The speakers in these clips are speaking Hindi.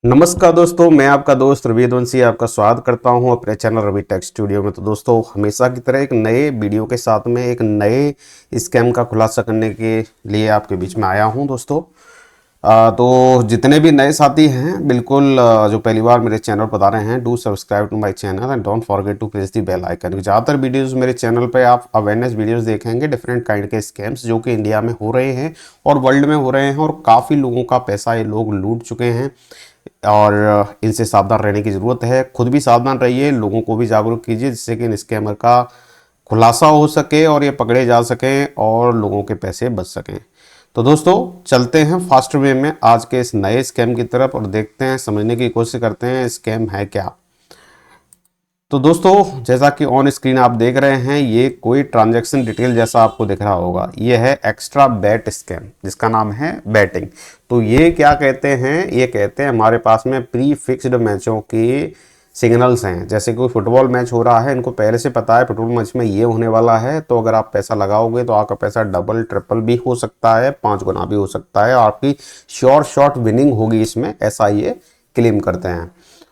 नमस्कार दोस्तों, मैं आपका दोस्त रवि वंशी आपका स्वागत करता हूं अपने चैनल रवि टेक स्टूडियो में। तो दोस्तों, हमेशा की तरह एक नए वीडियो के साथ में एक नए स्कैम का खुलासा करने के लिए आपके बीच में आया हूं दोस्तों। तो जितने भी नए साथी हैं, बिल्कुल जो पहली बार मेरे चैनल पर आ रहे हैं, do subscribe to my channel and don't forget to press the bell icon. ज़्यादातर वीडियोस मेरे चैनल पे आप अवेयरनेस वीडियोस देखेंगे, डिफरेंट काइंड के स्कैम्स जो कि इंडिया में हो रहे हैं और वर्ल्ड में हो रहे हैं, और काफ़ी लोगों का पैसा ये लोग लूट चुके हैं और इनसे सावधान रहने की ज़रूरत है। खुद भी सावधान रहिए, लोगों को भी जागरूक कीजिए, जिससे कि इन स्कैमर का खुलासा हो सके और ये पकड़े जा सकें और लोगों के पैसे बच सकें। तो दोस्तों, चलते हैं फास्ट वे में आज के इस नए स्कैम की तरफ और देखते हैं, समझने की कोशिश करते हैं स्कैम है क्या। तो दोस्तों, जैसा कि ऑन स्क्रीन आप देख रहे हैं, ये कोई ट्रांजैक्शन डिटेल जैसा आपको दिख रहा होगा। ये है एक्स्ट्रा बैट स्कैम, जिसका नाम है बैटिंग। तो ये क्या कहते हैं, ये कहते हैं हमारे पास में प्री फिक्स्ड मैचों की सिग्नल्स हैं। जैसे कोई फुटबॉल मैच हो रहा है, इनको पहले से पता है फुटबॉल मैच में ये होने वाला है, तो अगर आप पैसा लगाओगे तो आपका पैसा डबल ट्रिपल भी हो सकता है, 5 गुना भी हो सकता है, आपकी श्योर शॉट विनिंग होगी इसमें, ऐसा ये क्लेम करते हैं।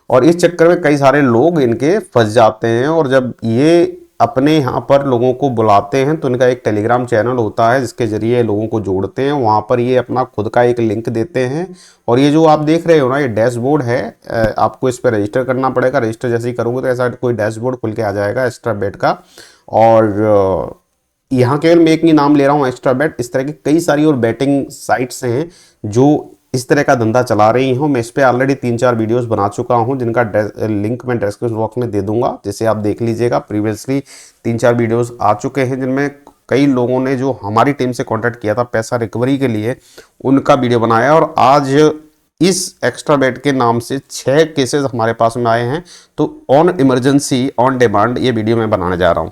और इस चक्कर में कई सारे लोग इनके फंस जाते हैं। और जब ये अपने यहाँ पर लोगों को बुलाते हैं तो इनका एक टेलीग्राम चैनल होता है, जिसके जरिए लोगों को जोड़ते हैं। वहाँ पर ये अपना खुद का एक लिंक देते हैं। और ये जो आप देख रहे हो ना, ये डैशबोर्ड है, आपको इस पर रजिस्टर करना पड़ेगा। रजिस्टर जैसे ही करोगे तो ऐसा कोई डैशबोर्ड खुल के आ जाएगा एक्स्ट्रा बेट का। और यहाँ केवल मैं एक ही नाम ले रहा हूँ, एक्स्ट्रा बेट। इस तरह की कई सारी और बैटिंग साइट्स हैं जो इस तरह का धंधा चला रही हूँ। मैं इस पर ऑलरेडी 3-4 वीडियोस बना चुका हूँ, जिनका लिंक मैं डिस्क्रिप्शन बॉक्स में दे दूंगा, जिसे आप देख लीजिएगा। प्रीवियसली 3-4 वीडियोस आ चुके हैं, जिनमें कई लोगों ने जो हमारी टीम से कांटेक्ट किया था पैसा रिकवरी के लिए, उनका वीडियो बनाया। और आज इस एक्स्ट्रा बेट के नाम से 6 केसेस हमारे पास में आए हैं। तो ऑन इमरजेंसी, ऑन डिमांड ये वीडियो मैं बनाने जा रहा हूँ।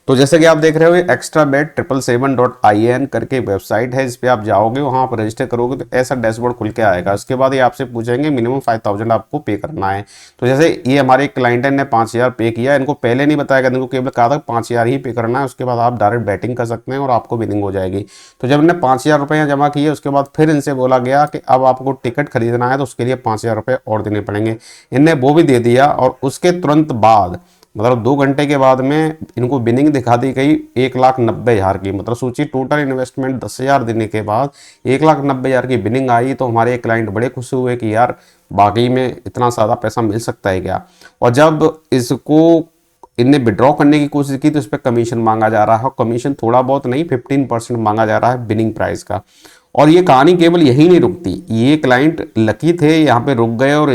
तो जैसे कि आप देख रहे हो, एक्स्ट्रा बेट 777.in करके वेबसाइट है, इस पर आप जाओगे, वहाँ आप रजिस्टर करोगे तो ऐसा डैशबोर्ड खुल के आएगा। उसके बाद ये आपसे पूछेंगे मिनिमम 5000 आपको पे करना है। तो जैसे ये हमारे क्लाइंट ने 5000 पे किया, इनको पहले नहीं बताया, इनको केवल कहा था 5000 ही पे करना है, उसके बाद आप डायरेक्ट बैटिंग कर सकते हैं और आपको विनिंग हो जाएगी। तो जब इन्हें 5000 रुपये जमा किए, उसके बाद फिर इनसे बोला गया कि अब आपको टिकट खरीदना है, तो उसके लिए 5000 रुपये और देने पड़ेंगे। इनने वो भी दे दिया। और उसके तुरंत बाद, मतलब 2 घंटे के बाद में, इनको बिनिंग दिखा दी गई 1,90,000 की। मतलब सोचिए, टोटल इन्वेस्टमेंट 10,000 देने के बाद 1,90,000 की बिनिंग आई। तो हमारे क्लाइंट बड़े खुश हुए कि यार बाकी में इतना ज़्यादा पैसा मिल सकता है क्या। और जब इसको इनने विड्रॉ करने की कोशिश की तो इस पर कमीशन मांगा जा रहा है। कमीशन थोड़ा बहुत नहीं, 15% मांगा जा रहा है बिनिंग प्राइस का। और ये कहानी केवल यही नहीं रुकती। ये क्लाइंट लकी थे, यहाँ पे रुक गए। और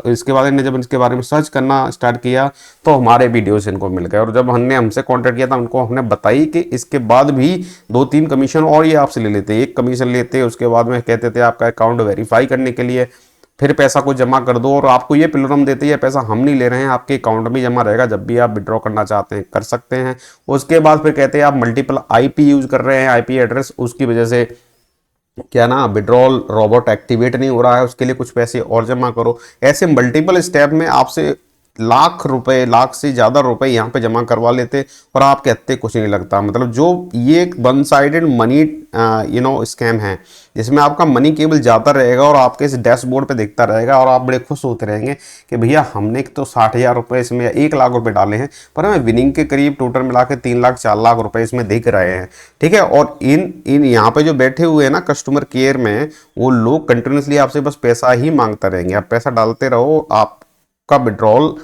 इसके बाद इन्हें जब इसके बारे में सर्च करना स्टार्ट किया तो हमारे वीडियोस इनको मिल गए। और जब हमने हमसे कांटेक्ट किया था, उनको हमने बताई कि इसके बाद भी 2-3 कमीशन और ये आपसे ले लेते। एक कमीशन लेते, उसके बाद में कहते थे आपका अकाउंट वेरीफाई करने के लिए फिर पैसा को जमा कर दो, और आपको ये प्लेटफॉर्म देते हैं पैसा हम नहीं ले रहे हैं, आपके अकाउंट में जमा रहेगा, जब भी आप विड्रॉ करना चाहते हैं कर सकते हैं। उसके बाद फिर कहते हैं आप मल्टीपल आईपी यूज कर रहे हैं, आईपी एड्रेस, उसकी वजह से क्या ना विड्रॉल रोबोट एक्टिवेट नहीं हो रहा है, उसके लिए कुछ पैसे और जमा करो। ऐसे मल्टीपल स्टेप में आपसे लाख रुपए, लाख से ज़्यादा रुपए यहाँ पे जमा करवा लेते और आपके हत्ते कुछ नहीं लगता। मतलब जो ये एक वन साइडेड मनी स्कैम है, जिसमें आपका मनी केवल जाता रहेगा और आपके इस डैशबोर्ड पे दिखता रहेगा, और आप बड़े खुश होते रहेंगे कि भैया हमने तो 60,000 रुपये इसमें, 1 लाख रुपए डाले हैं, पर हमें विनिंग के करीब टोटल मिला के 3 लाख 4 लाख रुपए इसमें दिख रहे हैं। ठीक है। और इन यहाँ पे जो बैठे हुए हैं ना कस्टमर केयर में, वो लोग कंटिन्यूसली आपसे बस पैसा ही मांगते रहेंगे। आप पैसा डालते रहो, आपका विड्रॉल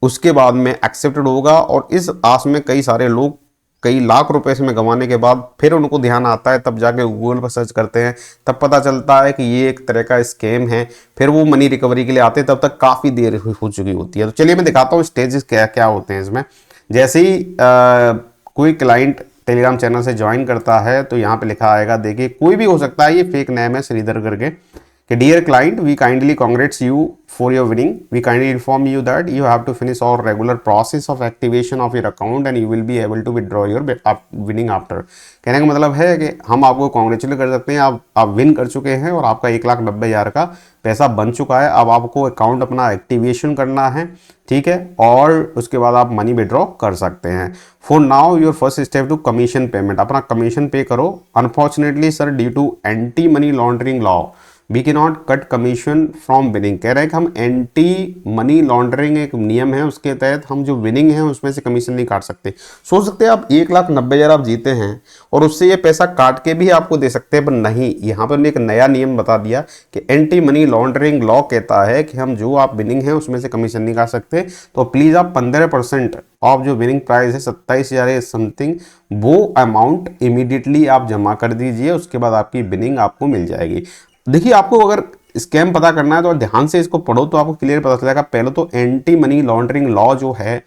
उसके बाद में एक्सेप्टेड होगा। और इस आस में कई सारे लोग कई लाख रुपए इसमें गंवाने के बाद फिर उनको ध्यान आता है, तब जाके गूगल पर सर्च करते हैं, तब पता चलता है कि ये एक तरह का स्कैम है। फिर वो मनी रिकवरी के लिए आते हैं, तब तक काफ़ी देर हो चुकी होती है। तो चलिए मैं दिखाता हूँ स्टेजेस क्या क्या होते हैं इसमें। जैसे ही कोई क्लाइंट टेलीग्राम चैनल से ज्वाइन करता है तो यहाँ पे लिखा आएगा, देखिए कोई भी हो सकता है, ये फेक नेम है श्रीधर करके, कि dear client, we kindly congrats you for your winning, we kindly inform you that you have to finish our regular process of activation of your account and you will be able to withdraw your winning after. कहने का मतलब है कि हम आपको कॉन्ग्रेचुलेट कर सकते हैं, आप विन कर चुके हैं और आपका 1,90,000 का पैसा बन चुका है। अब आपको अकाउंट अपना एक्टिवेशन करना है, ठीक है, और उसके बाद आप मनी विड्रॉ कर सकते हैं। For now your first step to commission payment, अपना कमीशन पे करो। Unfortunately sir, due to anti money laundering law, we can not cut commission from winning. कह रहे हैं कि हम एंटी मनी लॉन्ड्रिंग एक नियम है, उसके तहत हम जो विनिंग है उसमें से कमीशन नहीं काट सकते। सोच सकते हैं आप 1,90,000 आप जीते हैं और उससे ये पैसा काट के भी आपको दे सकते हैं, पर नहीं, यहाँ पर एक नया नियम बता दिया कि एंटी मनी लॉन्ड्रिंग लॉ कहता है कि हम जो आप विनिंग है उसमें से कमीशन नहीं काट सकते। तो प्लीज़ आप 15% ऑफ जो विनिंग प्राइस है 27,000 समथिंग, वो अमाउंट इमीडिएटली आप जमा कर दीजिए, उसके बाद आपकी विनिंग आपको मिल जाएगी। देखिए, आपको अगर स्कैम पता करना है तो ध्यान से इसको पढ़ो तो आपको क्लियर पता चलेगा। पहले तो एंटी मनी लॉन्ड्रिंग लॉ जो है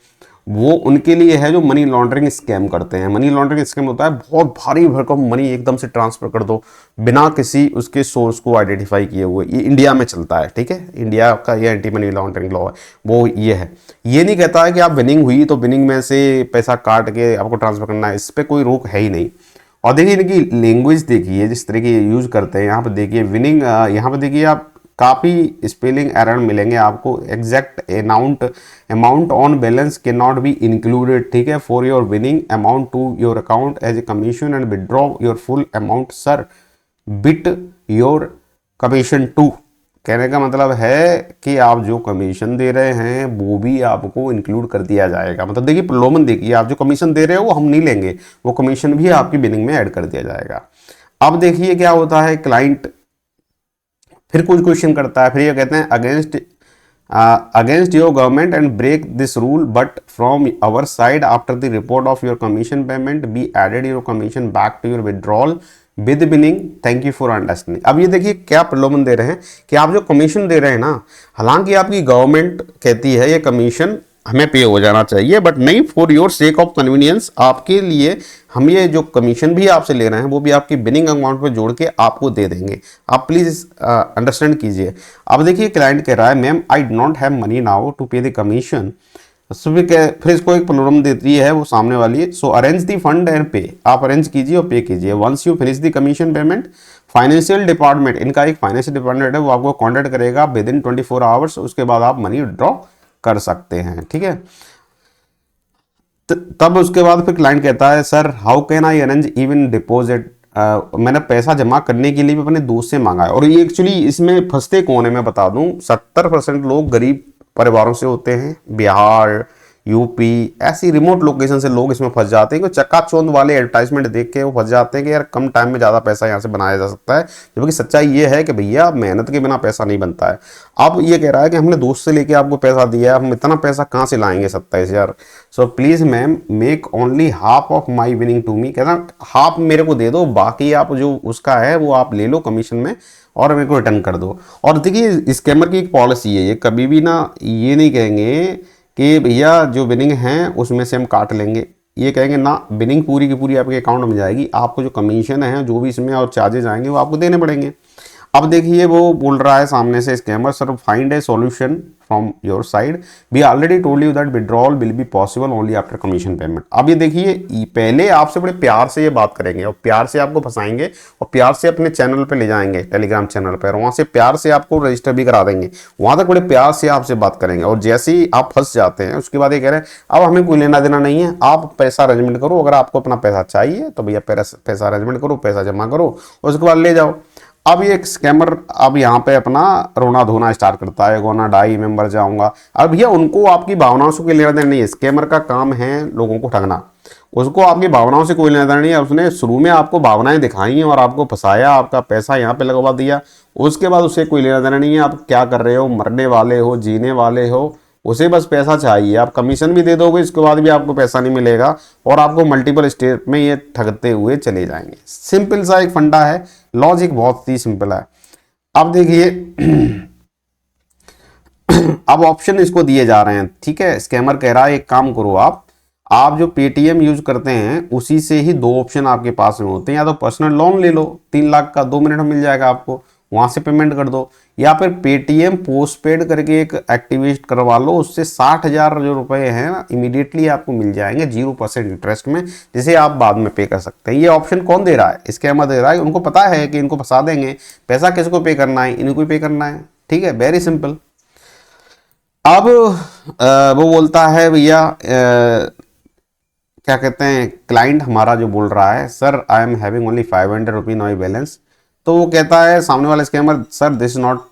वो उनके लिए है जो मनी लॉन्ड्रिंग स्कैम करते हैं। मनी लॉन्ड्रिंग स्कैम होता है बहुत भारी भरकम मनी एकदम से ट्रांसफर कर दो बिना किसी उसके सोर्स को आइडेंटिफाई किए हुए। ये इंडिया में चलता है, ठीक है, इंडिया का ये एंटी मनी लॉन्ड्रिंग लॉ है, वो ये है। ये नहीं कहता है कि आप विनिंग हुई तो विनिंग में से पैसा काट के आपको ट्रांसफर करना है, इस पर कोई रोक है ही नहीं। और देखिए इनकी लैंग्वेज देखिए, जिस तरह की यूज करते हैं। यहाँ पर देखिए विनिंग, यहाँ पर देखिए आप काफ़ी स्पेलिंग एरर मिलेंगे आपको। Exact amount on balance can not be included, ठीक है, for your winning amount to your account as a commission and withdraw your full amount sir bit your commission too. कहने का मतलब है कि आप जो कमीशन दे रहे हैं वो भी आपको इंक्लूड कर दिया जाएगा। मतलब देखिए प्रलोभन देखिए, आप जो कमीशन दे रहे हो वो हम नहीं लेंगे, वो कमीशन भी आपकी बिलिंग में ऐड कर दिया जाएगा। अब देखिए क्या होता है, क्लाइंट फिर कुछ क्वेश्चन करता है, फिर ये कहते हैं against your government and break this rule but from our side after the report of your commission payment be added your commission back to your withdrawal with winning, thank you for understanding. अब ये देखिए क्या प्रलोभन दे रहे हैं कि आप जो कमीशन दे रहे हैं ना, हालांकि आपकी गवर्नमेंट कहती है ये कमीशन हमें पे हो जाना चाहिए, बट नहीं, for your sake of convenience आपके लिए हम ये जो कमीशन भी आपसे ले रहे हैं वो भी आपकी बिनिंग अमाउंट पे जोड़ के आपको दे देंगे। आप प्लीज़ अंडरस्टैंड कीजिए। अब देखिए क्लाइंट कह रहा है ma'am I do not have money now to pay the commission. फिर इसको एक प्रॉब्लम देती है वो सामने वाली है, so arrange the fund and pay, आप अरेंज कीजिए और पे कीजिए। Once you finish the commission payment financial department, इनका एक फाइनेंशियल डिपार्टमेंट है, वो आपको कॉन्टेक्ट करेगा विद इन 24 आवर्स, उसके बाद आप मनी विड्रॉ कर सकते हैं, ठीक है। तब उसके बाद फिर क्लाइंट कहता है sir how can I arrange even deposit, मैंने पैसा जमा करने के लिए भी अपने दोस्त से मांगा है। और ये एक्चुअली इसमें फंसते कौन है मैं बता दूं, 70% लोग गरीब परिवारों से होते हैं, बिहार यूपी ऐसी रिमोट लोकेशन से लोग इसमें फंस जाते हैं कि चकाचौंध वाले एडवर्टाइजमेंट देख के वो फंस जाते हैं कि यार कम टाइम में ज़्यादा पैसा यहाँ से बनाया जा सकता है, जबकि सच्चाई ये है कि भैया मेहनत के बिना पैसा नहीं बनता है। अब ये कह रहा है कि हमने दोस्त से लेके आपको पैसा दिया है, हम इतना पैसा कहाँ से लाएंगे 27,000, so please ma'am make only half of my winning to me, कहना हाफ मेरे को दे दो, बाकी आप जो उसका है वो आप ले लो कमीशन में और मेरे को रिटर्न कर दो। और देखिए स्कैमर की एक पॉलिसी है, ये कभी भी ना ये नहीं कहेंगे कि भैया जो बिनिंग है उसमें से हम काट लेंगे, ये कहेंगे ना, बिनिंग पूरी की पूरी आपके अकाउंट में जाएगी, आपको जो कमीशन है जो भी इसमें और चार्जेस आएंगे वो आपको देने पड़ेंगे। अब देखिए वो बोल रहा है सामने से scammer, sir find a solution from your side, we already told you that withdrawal will be possible only after commission payment. अब ये देखिए पहले आपसे बड़े प्यार से ये बात करेंगे और प्यार से आपको फंसाएंगे और प्यार से अपने चैनल पे ले जाएंगे, टेलीग्राम चैनल पर, वहाँ से प्यार से आपको रजिस्टर भी करा देंगे, वहाँ तक बड़े प्यार से आपसे बात करेंगे। और जैसे ही आप फंस जाते हैं उसके बाद ये कह रहे हैं अब हमें कोई लेना देना नहीं है, आप पैसा अरेंजमेंट करो, अगर आपको अपना पैसा चाहिए तो भैया पैसा अरेंजमेंट करो, पैसा जमा करो, उसके बाद ले जाओ। अब ये स्कैमर अब यहाँ पे अपना रोना धोना स्टार्ट करता है, गोना डाई मैं मर जाऊंगा। अब भैया उनको आपकी भावनाओं से कोई लेना देना नहीं है, स्कैमर का काम है लोगों को ठगना, उसको आपकी भावनाओं से कोई लेना देना नहीं है। उसने शुरू में आपको भावनाएं दिखाई और आपको फंसाया, आपका पैसा यहाँ पे लगवा दिया, उसके बाद उसे कोई लेना देना नहीं है। आप क्या कर रहे हो, मरने वाले हो जीने वाले हो, उसे बस पैसा चाहिए, आप कमीशन भी दे दोगे इसके बाद भी आपको पैसा नहीं मिलेगा और आपको मल्टीपल स्टेप में ये ठगते हुए चले जाएंगे। सिंपल सा एक फंडा है, लॉजिक बहुत ही सिंपल है। अब देखिए अब ऑप्शन इसको दिए जा रहे हैं, ठीक है। स्कैमर कह रहा है एक काम करो, आप जो पेटीएम यूज करते हैं उसी से ही दो ऑप्शन आपके पास में होते हैं, या तो पर्सनल लोन ले लो 3 लाख का 2 मिनट में मिल जाएगा आपको, वहां से पेमेंट कर दो, या फिर पेटीएम पोस्टपेड करके एक एक्टिवेट करवा लो, उससे 60,000 जो रुपए हैं ना इमीडिएटली आपको मिल जाएंगे 0% इंटरेस्ट में, जिसे आप बाद में पे कर सकते हैं। ये ऑप्शन कौन दे रहा है, स्कैमर दे रहा है, उनको पता है कि इनको फंसा देंगे, पैसा किसको पे करना है, इनको ही पे करना है, ठीक है, वेरी सिंपल। अब वो बोलता है भैया क्या कहते हैं, क्लाइंट हमारा जो बोल रहा है sir I am having only 500 rupee no balance, तो वो कहता है सामने वाला scammer, sir this is not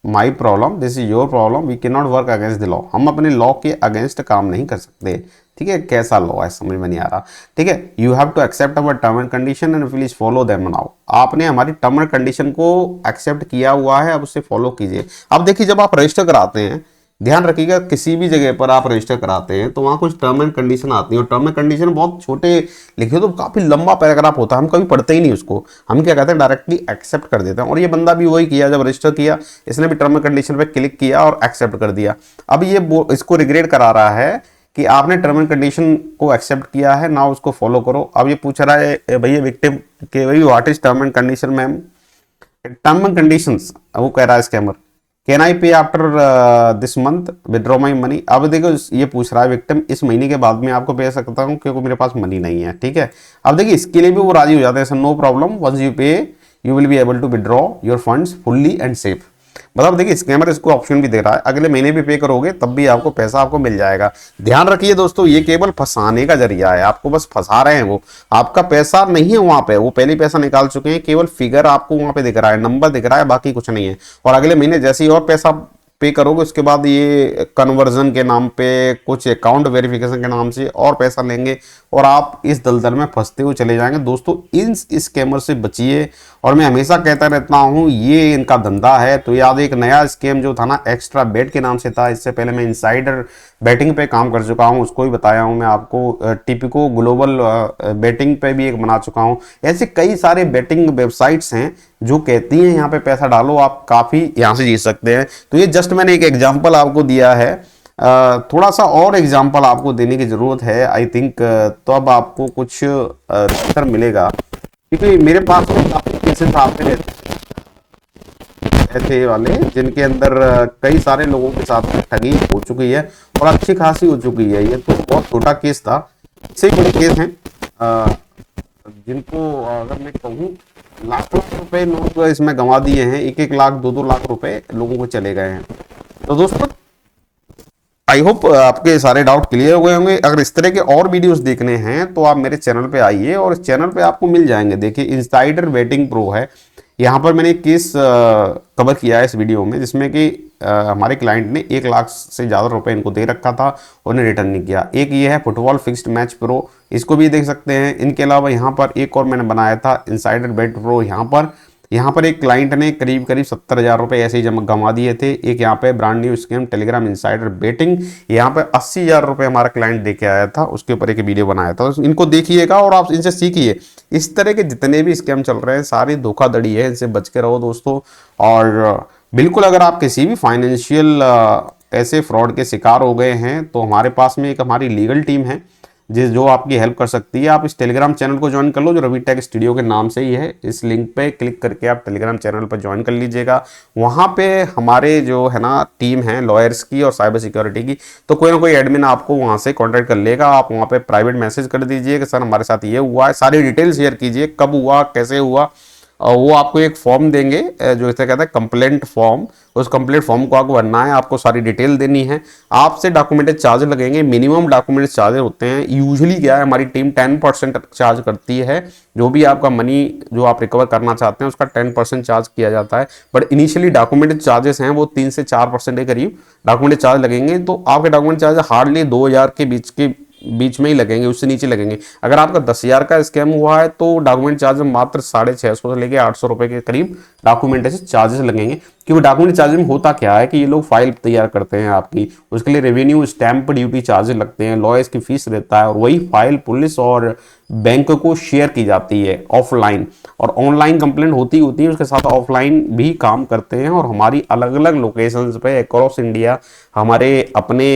my problem, this is your problem, we can not work against the law. हम अपने लॉ के अगेंस्ट काम नहीं कर सकते। ठीक है, कैसा लॉ है समझ में नहीं आ रहा। ठीक है, you have to accept our term and condition and please follow them now. आपने हमारी टर्म एंड कंडीशन को एक्सेप्ट किया हुआ है, अब उसे फॉलो कीजिए। अब देखिए, जब आप रजिस्टर कराते हैं, ध्यान रखिएगा, किसी भी जगह पर आप रजिस्टर कराते हैं तो वहाँ कुछ टर्म एंड कंडीशन आती है, और टर्म एंड कंडीशन बहुत छोटे लिखे हो तो काफी लंबा पैराग्राफ होता है, हम कभी पढ़ते ही नहीं उसको। हम क्या कहते हैं, डायरेक्टली एक्सेप्ट कर देते हैं। और ये बंदा भी वही किया, जब रजिस्टर किया इसने भी टर्म एंड कंडीशन पे क्लिक किया और एक्सेप्ट कर दिया। अब ये इसको रिग्रेट करा रहा है कि आपने टर्म एंड कंडीशन को एक्सेप्ट किया है, ना उसको फॉलो करो। अब ये पूछ रहा है भैया विक्टिम के, भाई what is term and condition ma'am? Term and conditions, वो कह रहा है स्कैमर, कैन आई पे after this month withdraw my money. अब देखो ये पूछ रहा है विक्टिम, इस महीने के बाद में आपको पे सकता हूँ क्योंकि मेरे पास मनी नहीं है। ठीक है, अब देखिए इसके लिए भी वो राजी हो जाते हैं, no problem, once you pay you will be able to withdraw your funds fully and safe. मतलब देखिए स्कैमर इसको ऑप्शन भी दे रहा है, अगले महीने भी पे करोगे तब भी आपको पैसा आपको मिल जाएगा। ध्यान रखिए दोस्तों, ये केवल फंसाने का जरिया है, आपको बस फंसा रहे हैं। वो आपका पैसा नहीं है वहां पे, वो पहले पैसा निकाल चुके हैं, केवल फिगर आपको वहां पे दिख रहा है, नंबर दिख रहा है, बाकी कुछ नहीं है। और अगले महीने जैसे ही और पैसा पे करोगे उसके बाद ये कन्वर्जन के नाम पे, कुछ अकाउंट वेरिफिकेशन के नाम से और पैसा लेंगे और आप इस दलदल में फंसते हुए चले जाएंगे। दोस्तों इन स्कैमर से बचिए, और मैं हमेशा कहता रहता हूं ये इनका धंधा है। तो याद, एक नया स्कैम जो था ना, एक्स्ट्रा बेट के नाम से था, इससे पहले मैं इनसाइडर बैटिंग पे काम कर चुका हूं, उसको भी बताया हूं मैं आपको। टिपिको ग्लोबल बैटिंग पे भी एक बना चुका हूं। ऐसे कई सारे बैटिंग वेबसाइट्स हैं जो कहती हैं यहाँ पे पैसा डालो आप काफी यहाँ से जीत सकते हैं। तो ये जस्ट मैंने एक एग्जांपल आपको दिया है, थोड़ा सा और एग्जांपल आपको देने की जरूरत है आई थिंक, तो अब आपको कुछ उत्तर मिलेगा। क्योंकि मेरे पास में काफी केसेस आते रहते ऐसे वाले जिनके अंदर कई सारे लोगों के साथ ठगी हो चुकी है और अच्छी खासी हो चुकी है। ये तो बहुत छोटा केस था, इससे बड़े केस हैं जिनको अगर मैं कहूँ लाख लाख रुपए लोग इसमें गंवा दिए हैं, 1-1 लाख 2-2 लाख रुपए लोगों को चले गए हैं। तो दोस्तों आई होप आपके सारे डाउट क्लियर हो गए होंगे। अगर इस तरह के और वीडियोस देखने हैं तो आप मेरे चैनल पे आइए, और इस चैनल पे आपको मिल जाएंगे। देखिए इनसाइडर बेटिंग प्रो है, यहाँ पर मैंने एक केस कवर किया है इस वीडियो में, जिसमें कि हमारे क्लाइंट ने 1 लाख से ज़्यादा रुपए इनको दे रखा था, उन्हें रिटर्न नहीं किया। एक ये है फुटबॉल फिक्स्ड मैच प्रो, इसको भी देख सकते हैं। इनके अलावा यहाँ पर एक और मैंने बनाया था इनसाइडर बेट प्रो। यहाँ पर एक क्लाइंट ने करीब 70,000 रुपए ऐसे ही जमा गंवा दिए थे। एक यहाँ पे brand new scheme Telegram insider betting, यहाँ पे 80,000 रुपए हमारा क्लाइंट दे के आया था, उसके ऊपर एक वीडियो बनाया था। तो इनको देखिएगा और आप इनसे सीखिए। इस तरह के जितने भी स्कैम चल रहे हैं सारी धोखाधड़ी है, इनसे बच के रहो दोस्तों। और बिल्कुल अगर आप किसी भी फाइनेंशियल ऐसे फ्रॉड के शिकार हो गए हैं तो हमारे पास में एक हमारी लीगल टीम है जो आपकी हेल्प कर सकती है। आप इस टेलीग्राम चैनल को ज्वाइन कर लो जो रवि टेक स्टूडियो के नाम से ही है। इस लिंक पे क्लिक करके आप टेलीग्राम चैनल पर ज्वाइन कर लीजिएगा। वहाँ पे हमारे जो है ना टीम है लॉयर्स की और साइबर सिक्योरिटी की, तो कोई ना कोई एडमिन आपको वहाँ से कॉन्टैक्ट कर लेगा। आप वहाँ पे प्राइवेट मैसेज कर दीजिए कि सर हमारे साथ ये हुआ है, सारी डिटेल शेयर कीजिए, कब हुआ, कैसे हुआ। और वो आपको एक फॉर्म देंगे जो इसे कहते हैं कंप्लेंट फॉर्म। उस कंप्लेंट फॉर्म को आपको भरना है, आपको सारी डिटेल देनी है। आपसे डॉक्यूमेंटेड चार्ज लगेंगे, मिनिमम डॉक्यूमेंट चार्ज होते हैं। यूजुअली क्या है, हमारी टीम 10% चार्ज करती है। जो भी आपका मनी जो आप रिकवर करना चाहते हैं उसका 10% चार्ज किया जाता है। बट इनिशियली डॉक्यूमेंटेड चार्जेस हैं वो 3 से 4% के करीब डॉक्यूमेंटेड चार्ज लगेंगे। तो आपके डॉक्यूमेंट चार्ज हार्डली 2,000 के बीच में ही लगेंगे, उससे नीचे लगेंगे। अगर आपका 10,000 का स्कैम हुआ है तो डॉक्यूमेंट चार्ज मात्र 650 से लेके 800 रुपए के करीब डॉक्यूमेंटेशन चार्जेस लगेंगे। क्योंकि डॉक्यूमेंट चार्ज में होता क्या है कि ये लोग फाइल तैयार करते हैं आपकी, उसके लिए रेवेन्यू स्टैंप ड्यूटी चार्जेस लगते हैं, लॉयर्स की फीस रहता है, और वही फाइल पुलिस और बैंक को शेयर की जाती है ऑफलाइन। और ऑनलाइन कंप्लेंट होती है, उसके साथ ऑफलाइन भी काम करते हैं। और हमारी अलग अलग लोकेशंस पे अक्रॉस इंडिया हमारे अपने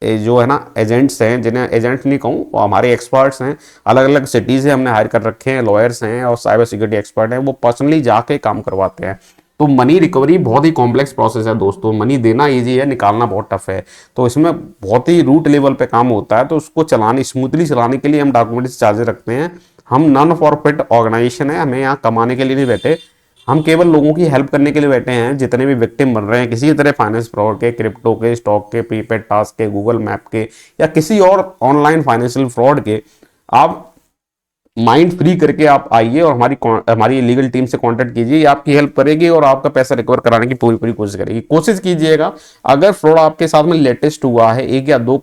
जो है ना एजेंट्स हैं, जिन्हें एजेंट नहीं कहूँ, वो हमारे एक्सपर्ट्स हैं। अलग अलग सिटीज़ से हमने हायर कर रखे हैं, लॉयर्स हैं और साइबर सिक्योरिटी एक्सपर्ट हैं, वो पर्सनली जाके काम करवाते हैं। तो मनी रिकवरी बहुत ही कॉम्प्लेक्स प्रोसेस है दोस्तों। मनी देना इजी है, निकालना बहुत टफ है। तो इसमें बहुत ही रूट लेवल पे काम होता है। तो उसको चलाने स्मूथली चलाने के लिए हम डॉक्यूमेंट्स चार्जेस रखते हैं। हम नॉन प्रॉफिट ऑर्गेनाइजेशन है, हमें यहाँ कमाने के लिए नहीं बैठे, हम केवल लोगों की हेल्प करने के लिए बैठे हैं। जितने भी विक्टिम बन रहे हैं किसी तरह फाइनेंस फ्रॉड के, क्रिप्टो के, स्टॉक के, प्रीपेड टास्क के, गूगल मैप के, या किसी और ऑनलाइन फाइनेंशियल फ्रॉड के, आप माइंड फ्री करके आप आइए और हमारी लीगल टीम से कांटेक्ट कीजिए, ये आपकी हेल्प करेगी और आपका पैसा रिकवर कराने की पूरी पूरी कोशिश करेगी। कोशिश कीजिएगा, अगर फ्रॉड आपके साथ में लेटेस्ट हुआ है 1 या 2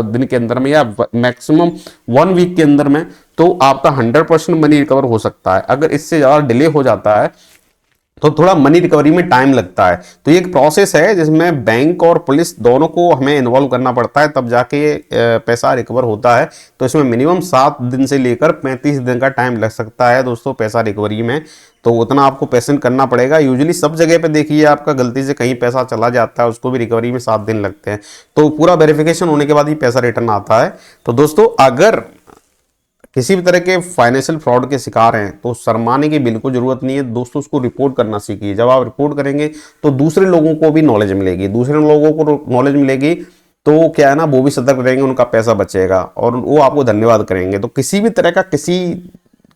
दिन के अंदर में या मैक्सिमम 1 वीक के अंदर में, तो आपका 100% मनी रिकवर हो सकता है। अगर इससे ज़्यादा डिले हो जाता है तो थोड़ा मनी रिकवरी में टाइम लगता है। तो ये एक प्रोसेस है जिसमें बैंक और पुलिस दोनों को हमें इन्वॉल्व करना पड़ता है, तब जाके पैसा रिकवर होता है। तो इसमें मिनिमम 7 दिन से लेकर 35 दिन का टाइम लग सकता है दोस्तों पैसा रिकवरी में। तो उतना आपको पेशेंट करना पड़ेगा। यूजुअली सब जगह पे देखिए, आपका गलती से कहीं पैसा चला जाता है, उसको भी रिकवरी में 7 दिन लगते हैं। तो पूरा वेरिफिकेशन होने के बाद ही पैसा रिटर्न आता है। तो दोस्तों, अगर किसी भी तरह के फाइनेंशियल फ्रॉड के शिकार हैं तो शर्माने की बिल्कुल जरूरत नहीं है दोस्तों, उसको रिपोर्ट करना सीखिए। जब आप रिपोर्ट करेंगे तो दूसरे लोगों को भी नॉलेज मिलेगी, दूसरे लोगों को नॉलेज मिलेगी तो क्या है ना, वो भी सतर्क रहेंगे, उनका पैसा बचेगा और वो आपको धन्यवाद करेंगे। तो किसी भी तरह का किसी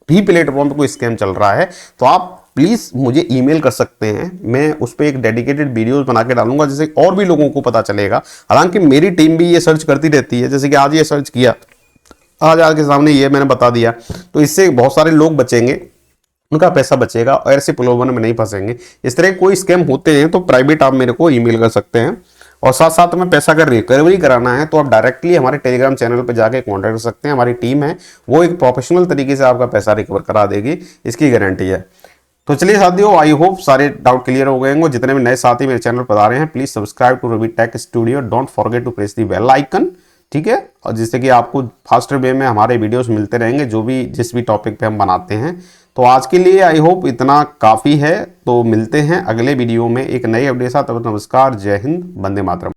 भी प्लेटफॉर्म पे कोई स्कैम चल रहा है तो आप प्लीज़ मुझे ईमेल कर सकते हैं, मैं उस पर एक डेडिकेटेड वीडियोस बना के डालूंगा जिससे और भी लोगों को पता चलेगा। हालांकि मेरी टीम भी ये सर्च करती रहती है, जैसे कि आज ये सर्च किया, आज आपके सामने ये मैंने बता दिया, तो इससे बहुत सारे लोग बचेंगे, उनका पैसा बचेगा और ऐसे प्रलोभन में नहीं फंसेंगे। इस तरह कोई स्कैम होते हैं तो प्राइवेट आप मेरे को ईमेल कर सकते हैं। और साथ साथ में पैसा अगर रिकवरी कराना है तो आप डायरेक्टली हमारे टेलीग्राम चैनल पर जाके कांटेक्ट कर सकते हैं। हमारी टीम है, वो एक प्रोफेशनल तरीके से आपका पैसा रिकवर करा देगी, इसकी गारंटी है। तो चलिए साथियों, आई होप सारे डाउट क्लियर हो गए होंगे। जितने भी नए साथी मेरे चैनल पर आ रहे हैं, please subscribe to Ravi Tech Studio, don't forget to press the bell icon, ठीक है। और जिससे कि आपको फास्टर वे में हमारे वीडियोस मिलते रहेंगे जिस भी टॉपिक पे हम बनाते हैं। तो आज के लिए आई होप इतना काफ़ी है। तो मिलते हैं अगले वीडियो में एक नई अपडेट साथ। तब तक नमस्कार, जय हिंद, वंदे मातरम।